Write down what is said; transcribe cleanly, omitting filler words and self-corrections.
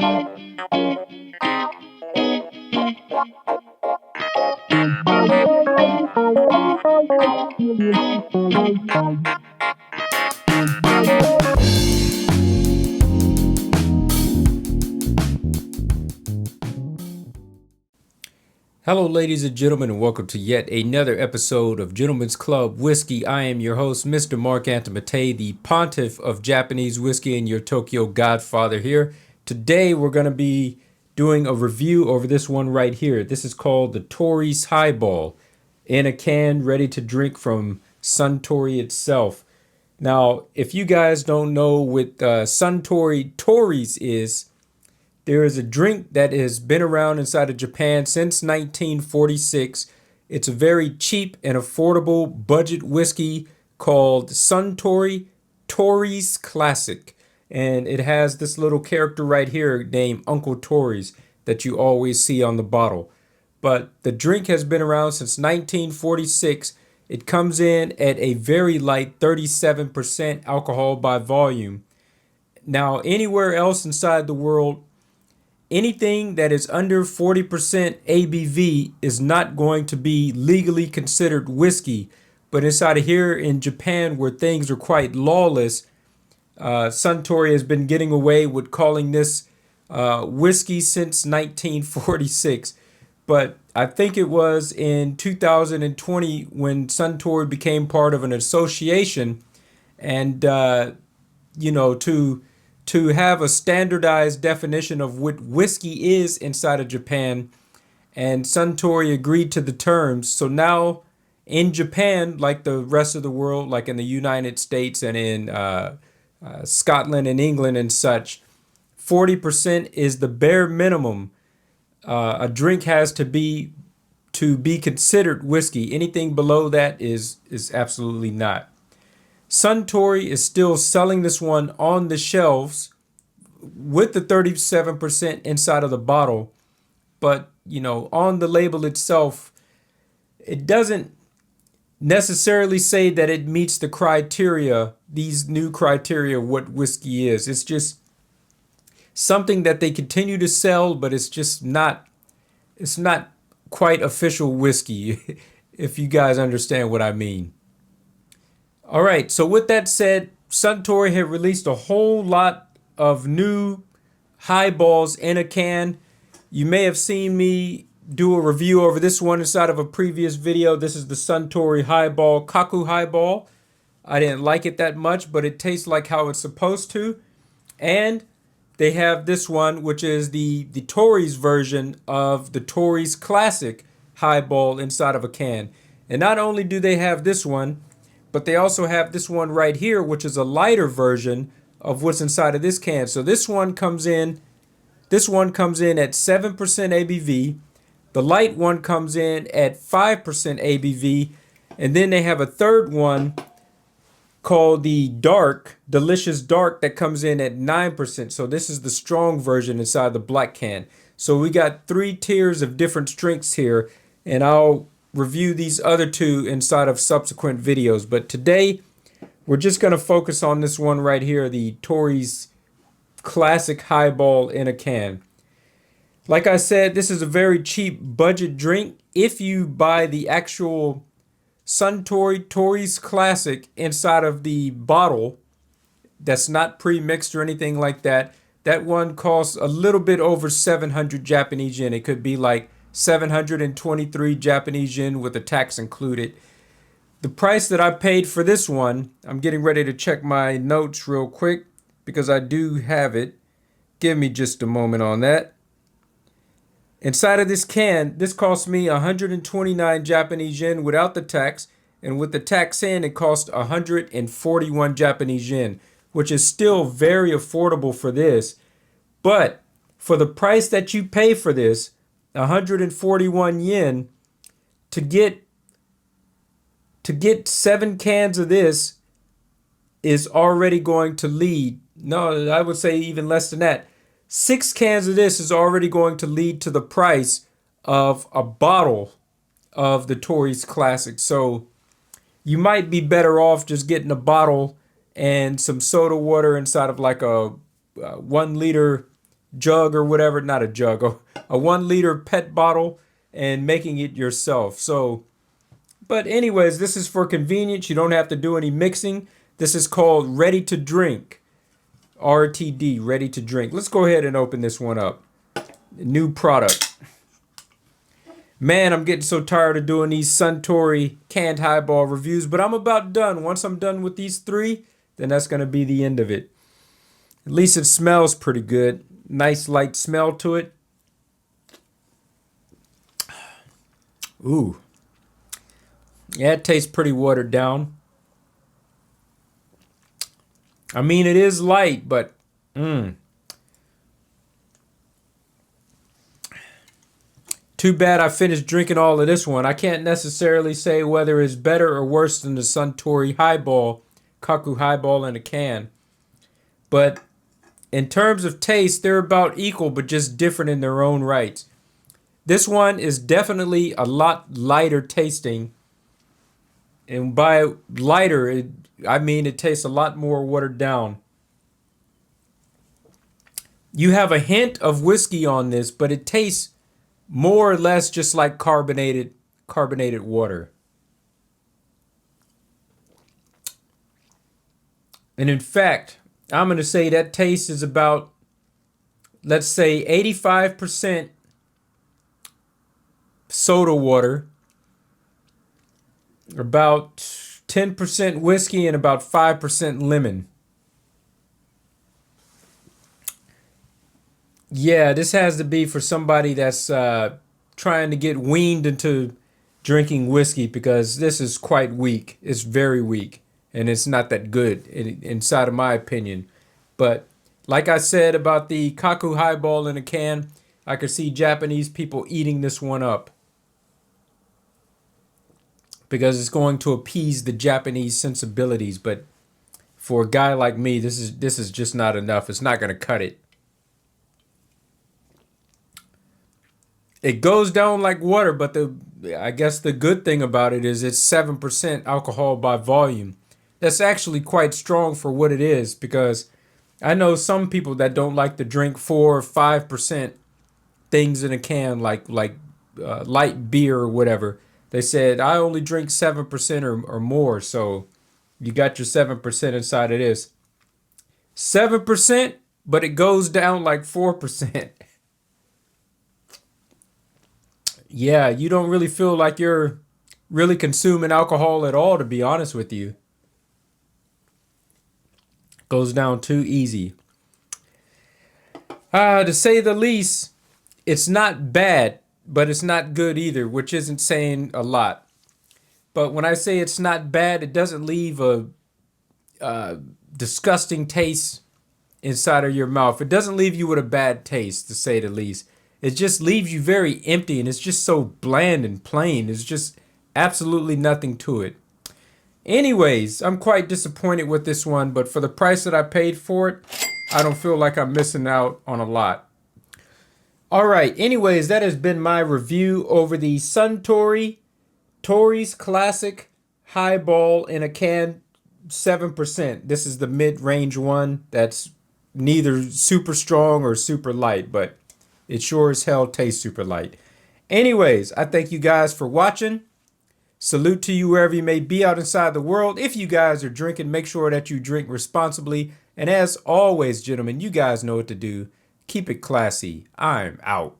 Hello, ladies and gentlemen, and welcome to yet another episode of Gentlemen's Club Whiskey. I am your host, Mr. Mark Antimate, the pontiff of Japanese whiskey and your Tokyo godfather here. Today, we're going to be doing a review over this one right here. This is called the Torys Highball, in a can, ready to drink from Suntory itself. Now, if you guys don't know what Suntory Torys is, there is a drink that has been around inside of Japan since 1946. It's a very cheap and affordable budget whiskey called Suntory Torys Classic. And it has this little character right here named Uncle Torys that you always see on the bottle. But the drink has been around since 1946. It comes in at a very light 37% alcohol by volume. Now, anywhere else inside the world, anything that is under 40% ABV is not going to be legally considered whiskey. But inside of here in Japan, where things are quite lawless, Suntory has been getting away with calling this whiskey since 1946. But I think it was in 2020 when Suntory became part of an association, and to have a standardized definition of what whiskey is inside of Japan, and Suntory agreed to the terms. So now in Japan, like the rest of the world, like in the United States and in Scotland and England and such, 40% is the bare minimum a drink has to be considered whiskey. Anything below that is absolutely not. Suntory is still selling this one on the shelves with the 37% inside of the bottle. But, on the label itself, it doesn't necessarily say that it meets the criteria, these new criteria, what whiskey is. It's just something that they continue to sell, but it's not quite official whiskey, if you guys understand what I mean. All right, so with that said, Suntory had released a whole lot of new highballs in a can. You may have seen me do a review over this one inside of a previous video. This is the Suntory Highball, Kaku Highball. I didn't like it that much, but it tastes like how it's supposed to. And they have this one, which is the Torys version of the Torys Classic Highball inside of a can. And not only do they have this one, but they also have this one right here, which is a lighter version of what's inside of this can. So this one comes in at 7% ABV. The light one comes in at 5% ABV. And then they have a third one called the Delicious Dark, that comes in at 9%. So this is the strong version inside the black can. So we got 3 tiers of different strengths here, and I'll review these other 2 inside of subsequent videos. But today, we're just going to focus on this one right here, the Torys Classic Highball in a can. Like I said, this is a very cheap budget drink. If you buy the actual Suntory Torys Classic inside of the bottle, that's not pre-mixed or anything like that, that one costs a little bit over 700 Japanese yen. It could be like 723 Japanese yen with the tax included. The price that I paid for this one, I'm getting ready to check my notes real quick because I do have it. Give me just a moment on that. Inside of this can, this cost me 129 Japanese yen without the tax, and with the tax in, it cost 141 Japanese yen, which is still very affordable for this. But for the price that you pay for this, 141 yen, to get 7 cans of this is already going to lead, no, I would say even less than that. 6 cans of this is already going to lead to the price of a bottle of the Torys Classic. So you might be better off just getting a bottle and some soda water inside of like a 1 liter, jug or whatever, not a jug, a 1 liter PET bottle and making it yourself. So, but anyways, this is for convenience. You don't have to do any mixing. This is called ready to drink. RTD, ready to drink. Let's go ahead and open this one up. New product. Man, I'm getting so tired of doing these Suntory canned highball reviews, but I'm about done. Once I'm done with these 3, then that's going to be the end of it. At least it smells pretty good. Nice light smell to it. Ooh. Yeah, it tastes pretty watered down. I mean, it is light, but too bad I finished drinking all of this one. I can't necessarily say whether it's better or worse than the Suntory Highball, Kaku Highball in a can. But in terms of taste, they're about equal, but just different in their own rights. This one is definitely a lot lighter tasting. And by lighter, I mean it tastes a lot more watered down. You have a hint of whiskey on this, but it tastes more or less just like carbonated water. And in fact, I'm going to say that taste is about, let's say, 85% soda water, about 10% whiskey, and about 5% lemon. Yeah, this has to be for somebody that's trying to get weaned into drinking whiskey, because this is quite weak. It's very weak, and it's not that good inside of my opinion. But like I said about the Kaku Highball in a can, I could see Japanese people eating this one up, because it's going to appease the Japanese sensibilities. But for a guy like me, this is just not enough. It's not going to cut it. It goes down like water, but I guess the good thing about it is it's 7% alcohol by volume. That's actually quite strong for what it is, because I know some people that don't like to drink 4 or 5% things in a can, like light beer or whatever. They said, I only drink 7% or more, so you got your 7% inside of this. 7%, but it goes down like 4%. Yeah, you don't really feel like you're really consuming alcohol at all, to be honest with you. Goes down too easy. To say the least, it's not bad, but it's not good either, which isn't saying a lot. But when I say it's not bad, it doesn't leave a disgusting taste inside of your mouth. It doesn't leave you with a bad taste, to say the least. It just leaves you very empty, and it's just so bland and plain. There's just absolutely nothing to it. Anyways, I'm quite disappointed with this one, but for the price that I paid for it, I don't feel like I'm missing out on a lot. All right, anyways, that has been my review over the Suntory Torys Classic Highball in a can, 7%. This is the mid-range one that's neither super strong or super light, but it sure as hell tastes super light. Anyways, I thank you guys for watching. Salute to you wherever you may be out inside the world. If you guys are drinking, make sure that you drink responsibly. And as always, gentlemen, you guys know what to do. Keep it classy. I'm out.